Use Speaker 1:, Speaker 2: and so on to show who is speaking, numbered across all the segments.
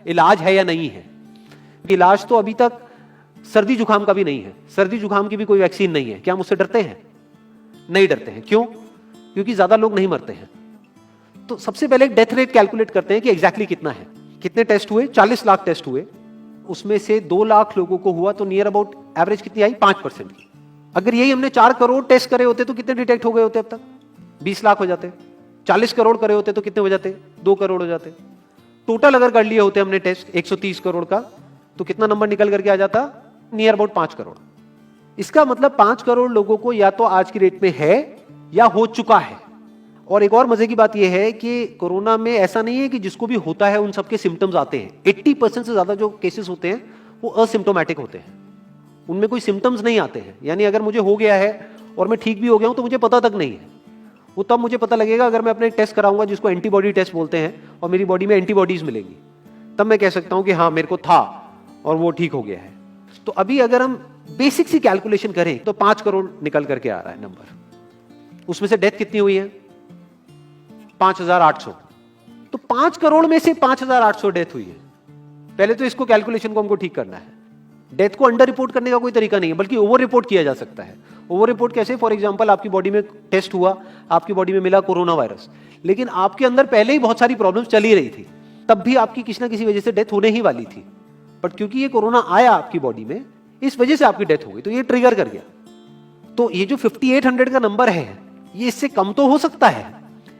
Speaker 1: इलाज है या नहीं है। इलाज तो अभी तक सर्दी जुकाम का भी नहीं है, सर्दी जुकाम की भी कोई वैक्सीन नहीं है। क्या हम उससे डरते हैं? नहीं डरते हैं। क्यों? क्योंकि ज्यादा लोग नहीं मरते हैं। तो सबसे पहले डेथ रेट कैलकुलेट करते हैं कि एग्जैक्टली कितना है। कितने टेस्ट हुए? 40 लाख टेस्ट हुए, उसमें से 2 लाख लोगों को हुआ, तो नियर अबाउट एवरेज कितनी आई? 5% की। अगर यही हमने 4 करोड़ टेस्ट करे होते तो कितने डिटेक्ट हो गए होते अब तक? 20 लाख हो जाते। 40 करोड़ करे होते तो कितने हो जाते? 2 करोड़ हो जाते। टोटल अगर कर लिए होते हमने टेस्ट 130 करोड़ का, तो कितना नंबर निकल करके आ जाता? Near about 5 crore. इसका मतलब 5 करोड़ लोगों को या तो आज की डेट में है या हो चुका है। और एक और मजे की बात यह है कि कोरोना में ऐसा नहीं है कि जिसको भी होता है उन सबके सिम्टम्स आते हैं। 80% से ज्यादा जो केसेस होते हैं वो असिम्टोमेटिक होते हैं, उनमें कोई सिम्टम्स नहीं आते हैं। यानी अगर मुझे हो गया है और मैं ठीक भी हो गया हूं तो मुझे पता तक नहीं है। वो तब मुझे पता लगेगा अगर मैं अपने टेस्ट कराऊंगा जिसको एंटीबॉडी टेस्ट बोलते हैं, और मेरी बॉडी में एंटीबॉडीज मिलेंगी, तब मैं कह सकता हूं कि हाँ मेरे को था और वो ठीक हो गया है। तो अभी अगर हम बेसिक सी कैलकुलेशन करें तो 5 करोड़ निकल करके आ रहा है नंबर। उसमें से डेथ कितनी हुई है? 5,800। तो 5 करोड़ में से 5,800 डेथ हुई है। पहले तो इसको कैलकुलेशन को हमको ठीक करना है। डेथ को अंडर रिपोर्ट करने का कोई तरीका नहीं है, बल्कि ओवर रिपोर्ट किया जा सकता है। ओवर रिपोर्ट कैसे? फॉर एग्जांपल आपकी बॉडी में टेस्ट हुआ, आपकी बॉडी में मिला कोरोना वायरस, लेकिन आपके अंदर पहले ही बहुत सारी प्रॉब्लम्स चली रही थी, तब भी आपकी किसी ना किसी वजह से डेथ होने ही वाली थी। बट क्योंकि ये कोरोना आया आपकी बॉडी में, इस वजह से आपकी डेथ हो गई, तो ये ट्रिगर कर गया। तो ये जो 5800 का नंबर है, ये इससे कम तो हो सकता है,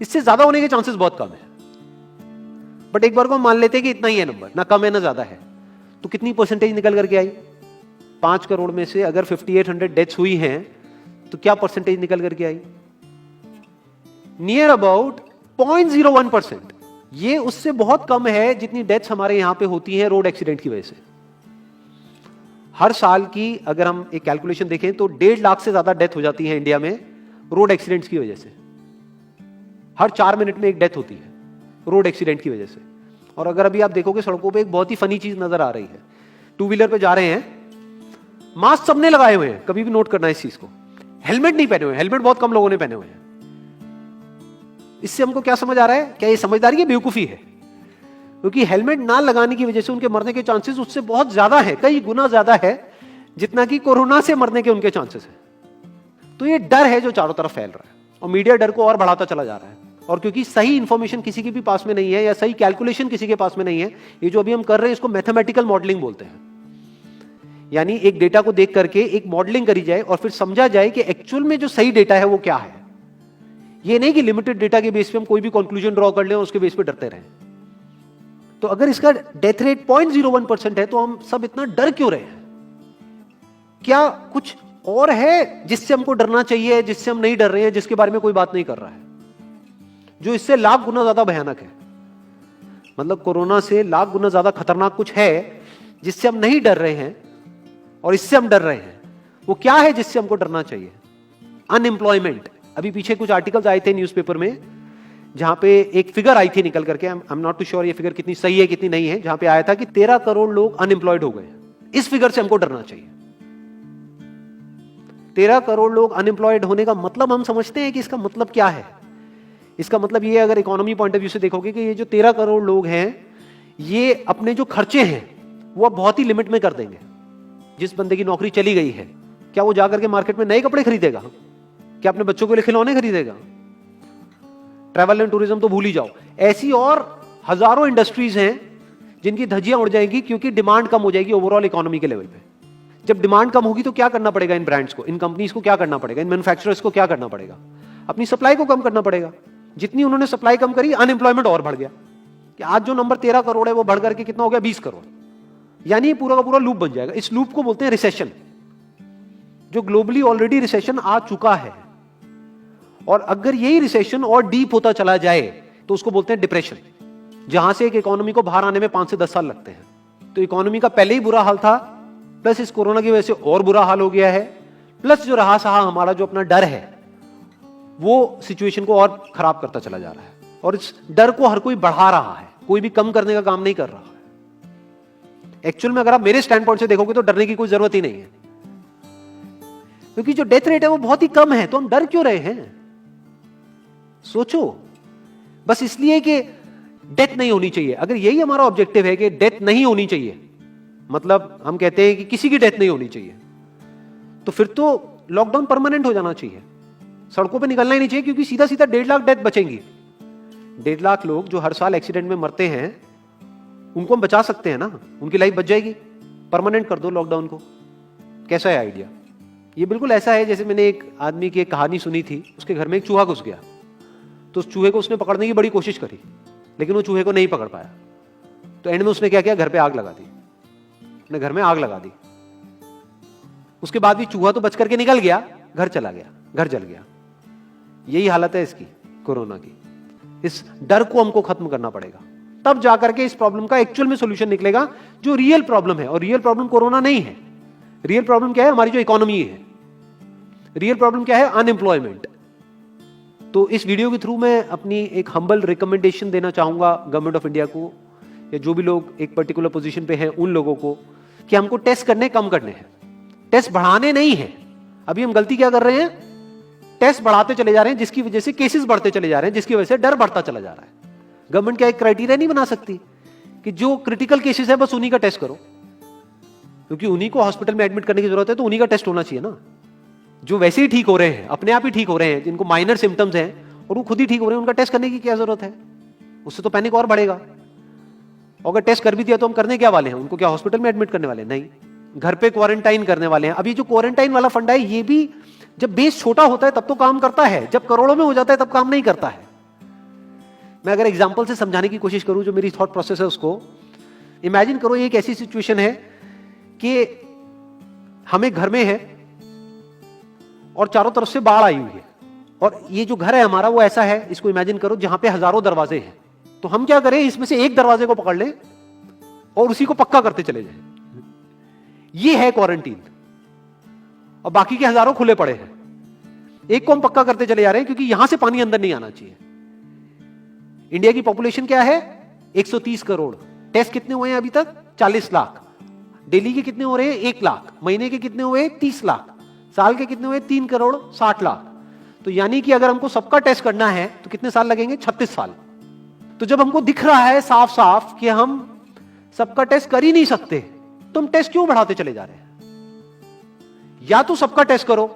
Speaker 1: इससे ज्यादा होने के चांसेस बहुत कम है। बट एक बार को हम मान लेते हैं कि इतना ही है नंबर, ना कम है ना ज्यादा है, तो कितनी परसेंटेज निकल करके आई? 5 करोड़ में से अगर 5800 डेथ्स हुई हैं तो क्या परसेंटेज निकल करके आई? Near about 0.01%। ये उससे बहुत कम है जितनी डेथ्स हमारे यहां पे होती हैं रोड एक्सीडेंट की वजह से। हर साल की अगर हम एक कैलकुलेशन देखें तो 1.5 लाख से ज्यादा डेथ हो जाती है इंडिया में रोड एक्सीडेंट्स की वजह से। हर 4 मिनट में एक डेथ होती है रोड एक्सीडेंट की वजह से। और अगर अभी आप देखोगे सड़कों पे एक बहुत ही फनी चीज नजर आ रही है। 2 व्हीलर पे जा रहे हैं, मास्क सबने लगाए हुए हैं, कभी भी नोट करना इस चीज को। हेलमेट नहीं पहने हुए, हेलमेट बहुत कम लोगों ने पहने हुए हैं। इससे हमको क्या समझ आ रहा है? क्या ये समझदारी है, बेवकूफी है? क्योंकि हेलमेट ना लगाने की वजह से उनके मरने के चांसेस उससे बहुत ज्यादा है, कई गुना ज्यादा है जितना कि कोरोना से मरने के उनके चांसेस है। तो ये डर है जो चारों तरफ फैल रहा है, और मीडिया डर को और बढ़ाता चला जा रहा है। और क्योंकि सही इंफॉर्मेशन किसी के भी पास में नहीं है, या सही कैलकुलेशन किसी के पास में नहीं है, ये जो अभी हम कर रहे हैं इसको मैथमेटिकल मॉडलिंग बोलते हैं। यानी एक डेटा को देख करके एक मॉडलिंग करी जाए और फिर समझा जाए कि एक्चुअल में जो सही डेटा है वो क्या है। ये नहीं कि लिमिटेड डेटा के बेस पे हम कोई भी कंक्लूजन ड्रॉ कर लें और उसके बेस पे डरते रहें। तो अगर इसका डेथ रेट 0.01% है तो हम सब इतना डर क्यों रहे हैं? क्या कुछ और है जिससे हमको डरना चाहिए, जिससे हम नहीं डर रहे हैं, जिसके बारे में कोई बात नहीं कर रहा है, जो इससे लाख गुना ज्यादा भयानक है? मतलब कोरोना से लाख गुना ज्यादा खतरनाक कुछ है जिससे हम नहीं डर रहे हैं और इससे हम डर रहे हैं। वो क्या है जिससे हमको डरना चाहिए? अनएम्प्लॉयमेंट। अभी पीछे कुछ आर्टिकल्स आए थे न्यूज़पेपर में जहां पे एक फिगर आई थी निकल करके, I am not too sure ये फिगर कितनी सही है कितनी नहीं है, जहां पे आया था कि 13 करोड़ लोग अनएम्प्लॉयड हो गए। इस फिगर से हमको डरना चाहिए। 13 करोड़ लोग अनएम्प्लॉयड होने का मतलब हम समझते हैं कि इसका मतलब क्या है? इसका मतलब ये, अगर इकोनॉमी पॉइंट ऑफ व्यू से देखोगे, कि ये जो 13 करोड़ लोग हैं ये अपने जो खर्चे हैं वो बहुत ही लिमिट में कर देंगे। जिस बंदे की नौकरी चली गई है, क्या वो जाकर के मार्केट में नए कपड़े खरीदेगा? क्या अपने बच्चों के लिए खिलौने खरीदेगा? ट्रैवल एंड टूरिज्म तो भूल ही जाओ। ऐसी और हजारों इंडस्ट्रीज हैं जिनकी धज्जियां उड़ जाएंगी क्योंकि डिमांड कम हो जाएगी ओवरऑल इकोनॉमी के लेवल पे। जब डिमांड कम होगी तो क्या करना पड़ेगा इन ब्रांड्स को, इन कंपनीज को क्या करना पड़ेगा, इन मैन्युफैक्चरर्स को क्या करना पड़ेगा? अपनी सप्लाई को कम करना पड़ेगा। जितनी उन्होंने सप्लाई कम करी, अनएम्प्लॉयमेंट और बढ़ गया। कि आज जो नंबर 13 करोड़ है वो बढ़ करके कितना हो गया? 20 करोड़। यानी पूरा का पूरा लूप बन जाएगा। इस लूप को बोलते हैं रिसेशन, जो ग्लोबली ऑलरेडी रिसेशन आ चुका है। और अगर यही रिसेशन और डीप होता चला जाए तो उसको बोलते हैं डिप्रेशन, जहां से एक इकोनॉमी को बाहर आने में 5 से 10 साल लगते हैं। तो इकोनॉमी का पहले ही बुरा हाल था, प्लस इस कोरोना की वजह से और बुरा हाल हो गया है, प्लस जो रहा सहा हमारा जो अपना डर है वो सिचुएशन को और खराब करता चला जा रहा है। और इस डर को हर कोई बढ़ा रहा है, कोई भी कम करने का काम नहीं कर रहा है। एक्चुअल में अगर आप मेरे स्टैंड पॉइंट से देखोगे तो डरने की कोई जरूरत ही नहीं है, क्योंकि जो डेथ रेट है वो बहुत ही कम है। तो हम डर क्यों रहे हैं? सोचो। बस इसलिए कि डेथ नहीं होनी चाहिए। अगर यही हमारा ऑब्जेक्टिव है कि डेथ नहीं होनी चाहिए, मतलब हम कहते हैं कि किसी की डेथ नहीं होनी चाहिए, तो फिर तो लॉकडाउन परमानेंट हो जाना चाहिए, सड़कों पे निकलना ही नहीं चाहिए, क्योंकि सीधा सीधा 1.5 लाख डेथ बचेंगी। 1.5 लाख लोग जो हर साल एक्सीडेंट में मरते हैं, उनको हम बचा सकते हैं ना, उनकी लाइफ बच जाएगी। परमानेंट कर दो लॉकडाउन को। कैसा है आइडिया? ये बिल्कुल ऐसा है जैसे मैंने एक आदमी की एक कहानी सुनी थी, उसके घर में एक चूहा घुस गया, तो उस चूहे को उसने पकड़ने की बड़ी कोशिश करी, लेकिन वो चूहे को नहीं पकड़ पाया। तो एंड में उसने क्या किया, घर पे आग लगा दी, अपने घर में आग लगा दी। उसके बाद भी चूहा तो बच करके निकल गया, घर चला गया, घर जल गया। यही हालत है इसकी, कोरोना की। इस डर को हमको खत्म करना पड़ेगा, तब जाकर के इस प्रॉब्लम का एक्चुअल में सॉल्यूशन निकलेगा, जो रियल प्रॉब्लम है। और रियल प्रॉब्लम कोरोना नहीं है। रियल प्रॉब्लम क्या है? हमारी जो इकोनॉमी है। रियल प्रॉब्लम क्या है? अनएम्प्लॉयमेंट। तो इस वीडियो के थ्रू मैं अपनी एक हम्बल रिकमेंडेशन देना चाहूंगा गवर्नमेंट ऑफ इंडिया को, या जो भी लोग एक पर्टिकुलर पोजीशन पे हैं उन लोगों को, कि हमको टेस्ट करने कम करने हैं, टेस्ट बढ़ाने नहीं है। अभी हम गलती क्या कर रहे हैं? टेस्ट बढ़ाते चले जा रहे हैं, जिसकी वजह से केसेस बढ़ते चले जा रहे हैं, जिसकी वजह से डर बढ़ता चला जा रहा है। गवर्नमेंट क्या एक क्राइटेरिया नहीं बना सकती कि जो क्रिटिकल केसेस है बस उन्हीं का टेस्ट करो, क्योंकि उन्हीं को हॉस्पिटल में एडमिट करने की जरूरत है, तो उन्हीं का टेस्ट होना चाहिए ना। जो वैसे ही ठीक हो रहे हैं, अपने आप ही ठीक हो रहे हैं, जिनको माइनर सिम्टम्स हैं और वो खुद ही ठीक हो रहे हैं, उनका टेस्ट करने की क्या जरूरत है? उससे तो पैनिक और बढ़ेगा। अगर टेस्ट कर भी दिया तो हम करने क्या वाले हैं? उनको क्या हॉस्पिटल में एडमिट करने वाले हैं? नहीं, घर पे क्वारंटाइन करने वाले हैं। अभी जो क्वारंटाइन वाला फंडा है, ये भी जब बेस छोटा होता है तब तो काम करता है, जब करोड़ों में हो जाता है तब काम नहीं करता है। मैं अगर एग्जांपल से समझाने की कोशिश करूं, जो मेरी थॉट प्रोसेस है उसको इमेजिन करो। ये एक ऐसी सिचुएशन है कि हम एक घर में है और चारों तरफ से बाढ़ आई हुई है, और ये जो घर है हमारा वो ऐसा है, इसको इमेजिन करो, जहां पे हजारों दरवाजे हैं। तो हम क्या करें, इसमें से एक दरवाजे को पकड़ लें और उसी को पक्का करते चले जाएं। ये है क्वारंटीन, और बाकी के हजारों खुले पड़े हैं। एक को हम पक्का करते चले जा रहे हैं, क्योंकि यहां से पानी अंदर नहीं आना चाहिए। इंडिया की पॉपुलेशन क्या है? 130 करोड़। टेस्ट कितने हुए हैं अभी तक? 40 लाख। दिल्ली के कितने हो रहे हैं? 1 लाख। महीने के कितने हुए? 30 लाख। साल के कितने हुए? 3 करोड़ 60 लाख। तो यानी कि अगर हमको सबका टेस्ट करना है तो कितने साल लगेंगे? 36 साल। तो जब हमको दिख रहा है साफ साफ कि हम सबका टेस्ट कर ही नहीं सकते, तो हम टेस्ट क्यों बढ़ाते चले जा रहे हैं? या तो सबका टेस्ट करो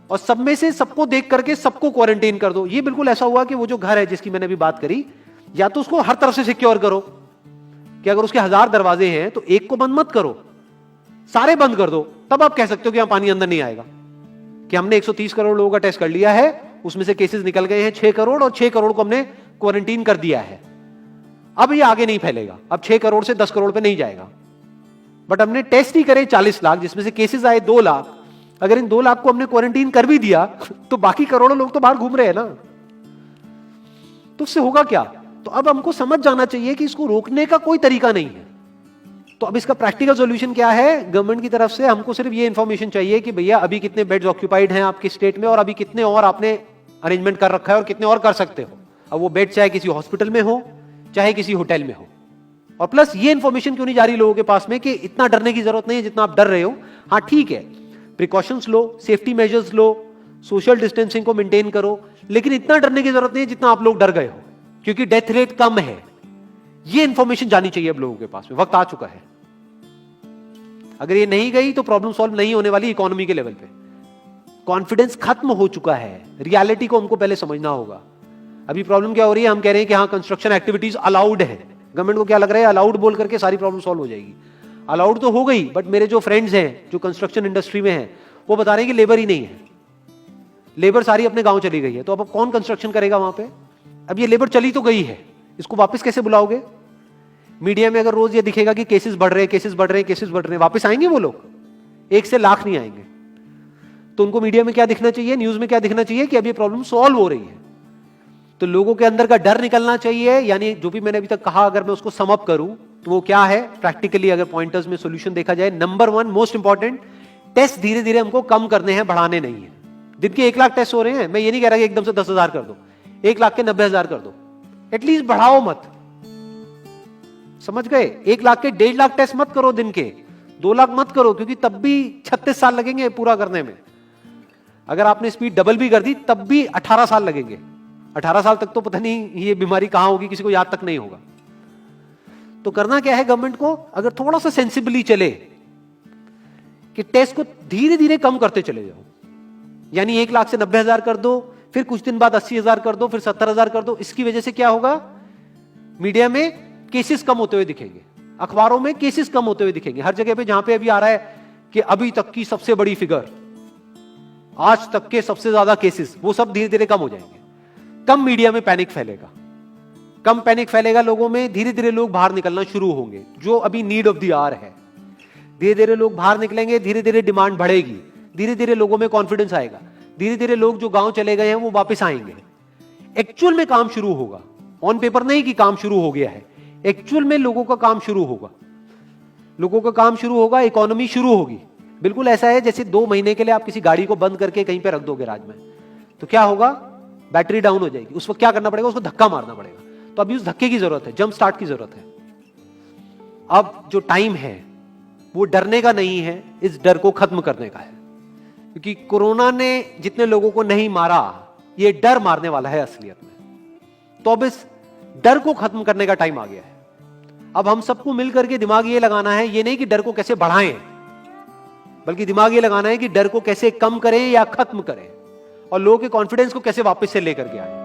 Speaker 1: और सब में से सबको देख करके सबको क्वारंटाइन कर दो। ये बिल्कुल ऐसा हुआ कि वो जो घर है जिसकी मैंने अभी बात करी, या तो उसको हर तरफ से सिक्योर करो कि अगर उसके 1000 दरवाजे हैं तो एक को बंद मत करो, सारे बंद कर दो। तब आप कह सकते हो कि यहां पानी अंदर नहीं आएगा, कि हमने 130 करोड़ लोगों का टेस्ट कर लिया है, उसमें से केसेस निकल गए हैं 6 करोड़, और 6 करोड़ को हमने क्वारंटीन कर दिया है। अब ये आगे नहीं फैलेगा, अब 6 करोड़ से 10 करोड़ पे नहीं जाएगा। बट हमने टेस्ट ही करे 40 लाख, जिसमें से केसेस आए 2 लाख। अगर इन 2 लाख को हमने क्वारंटीन कर भी दिया तो बाकी करोड़ों लोग तो बाहर घूम रहे हैं ना। तो उससे होगा क्या? तो अब हमको समझ जाना चाहिए कि इसको रोकने का कोई तरीका नहीं है। तो अब इसका प्रैक्टिकल सॉल्यूशन क्या है? गवर्नमेंट की तरफ से हमको सिर्फ ये इंफॉर्मेशन चाहिए कि भैया अभी कितने बेड्स ऑक्यूपाइड हैं आपके स्टेट में, और अभी कितने और आपने अरेंजमेंट कर रखा है, और कितने और कर सकते हो। अब वो बेड चाहे किसी हॉस्पिटल में हो चाहे किसी होटल में हो। और प्लस ये इंफॉर्मेशन क्यों नहीं जा रही लोगों के पास में कि इतना डरने की जरूरत नहीं है जितना आप डर रहे हो। हाँ ठीक है, प्रिकॉशंस लो, सेफ्टी मेजर्स लो, सोशल डिस्टेंसिंग को मेंटेन करो, लेकिन इतना डरने की जरूरत नहीं है जितना आप लोग डर गए हो, क्योंकि डेथ रेट कम है। ये इंफॉर्मेशन जानी चाहिए अब लोगों के पास में, वक्त आ चुका है। अगर ये नहीं गई तो प्रॉब्लम सॉल्व नहीं होने वाली इकोनॉमी के लेवल पे। कॉन्फिडेंस खत्म हो चुका है, रियलिटी को हमको पहले समझना होगा। अभी प्रॉब्लम क्या हो रही है? हम कह रहे हैं कि हाँ कंस्ट्रक्शन एक्टिविटीज अलाउड है। गवर्नमेंट को क्या लग रहा है? अलाउड बोल करके सारी प्रॉब्लम सॉल्व हो जाएगी। अलाउड तो हो गई, बट मेरे जो फ्रेंड्स हैं जो कंस्ट्रक्शन इंडस्ट्री में हैं, वो बता रहे हैं कि लेबर ही नहीं है, लेबर सारी अपने गांव चली गई है। तो अब कौन कंस्ट्रक्शन करेगा वहां पे? अब ये लेबर चली तो गई है, इसको वापस कैसे बुलाओगे? मीडिया में अगर रोज ये दिखेगा कि केसेस बढ़ रहे हैं, केसेस बढ़ रहे हैं, केसेस बढ़ रहे हैं, वापस आएंगे वो लोग? 1 से लाख नहीं आएंगे। तो उनको मीडिया में क्या दिखना चाहिए, न्यूज में क्या दिखना चाहिए? कि अब ये प्रॉब्लम सॉल्व हो रही है। तो लोगों के अंदर का डर निकलना चाहिए। यानी जो भी मैंने अभी तक कहा, अगर मैं उसको सम अप करूं तो वो क्या है प्रैक्टिकली, अगर पॉइंटर्स में सॉल्यूशन देखा जाए। नंबर 1 मोस्ट इंपॉर्टेंट, टेस्ट धीरे धीरे हमको कम करने हैं, बढ़ाने नहीं है। दिन के 1 लाख टेस्ट हो रहे हैं, मैं ये नहीं कह रहा कि एकदम से 10,000 कर दो, 1 लाख के 90,000 कर दो, एटलीस्ट बढ़ाओ मत। समझ गए? 1 लाख के 1.5 लाख टेस्ट मत करो दिन के, 2 लाख मत करो, क्योंकि तब भी 36 साल लगेंगे पूरा करने में। अगर आपने स्पीड डबल भी कर दी तब भी 18 साल लगेंगे। 18 साल तक तो पता नहीं ये बीमारी कहां होगी, किसी को याद तक नहीं होगा। तो करना क्या है गवर्नमेंट को, अगर थोड़ा सा सेंसिबली चले कि टेस्ट को धीरे धीरे कम करते चले जाओ, यानी 1 लाख से 90,000 कर दो, फिर कुछ दिन बाद 80,000 कर दो, फिर 70,000 कर दो। इसकी वजह से क्या होगा, मीडिया में केसेस कम होते हुए दिखेंगे, अखबारों में केसेस कम होते हुए दिखेंगे, हर जगह पे जहां पे अभी आ रहा है कि अभी तक की सबसे बड़ी फिगर, आज तक के सबसे ज्यादा केसेस, वो सब धीरे धीरे कम हो जाएंगे। कम मीडिया में पैनिक फैलेगा, कम पैनिक फैलेगा लोगों में, धीरे धीरे लोग बाहर निकलना शुरू होंगे, जो अभी नीड ऑफ द आवर है। धीरे धीरे लोग बाहर निकलेंगे, धीरे धीरे डिमांड बढ़ेगी, धीरे धीरे लोगों में कॉन्फिडेंस आएगा, धीरे धीरे लोग जो गांव चले गए हैं वो वापस आएंगे, एक्चुअल में काम शुरू होगा। ऑन पेपर नहीं कि काम शुरू हो गया है, एक्चुअल में लोगों का काम शुरू होगा, लोगों का काम शुरू होगा, इकोनॉमी शुरू होगी। बिल्कुल ऐसा है जैसे 2 महीने के लिए आप किसी गाड़ी को बंद करके कहीं पे रख दोगे राज में, तो क्या होगा, बैटरी डाउन हो जाएगी, उस वक्त क्या करना पड़ेगा, उसको धक्का मारना पड़ेगा। तो अभी उस धक्के की जरूरत है, जंप स्टार्ट की जरूरत है। अब जो टाइम है वो डरने का नहीं है, इस डर को खत्म करने का है, क्योंकि कोरोना ने जितने लोगों को नहीं मारा, ये डर मारने वाला है असलियत में। तो अब इस डर को खत्म करने का टाइम आ गया है। अब हम सबको मिलकर के दिमाग ये लगाना है, ये नहीं कि डर को कैसे बढ़ाएं, बल्कि दिमाग ये लगाना है कि डर को कैसे कम करें या खत्म करें, और लोगों के कॉन्फिडेंस को कैसे वापस से लेकर के आए।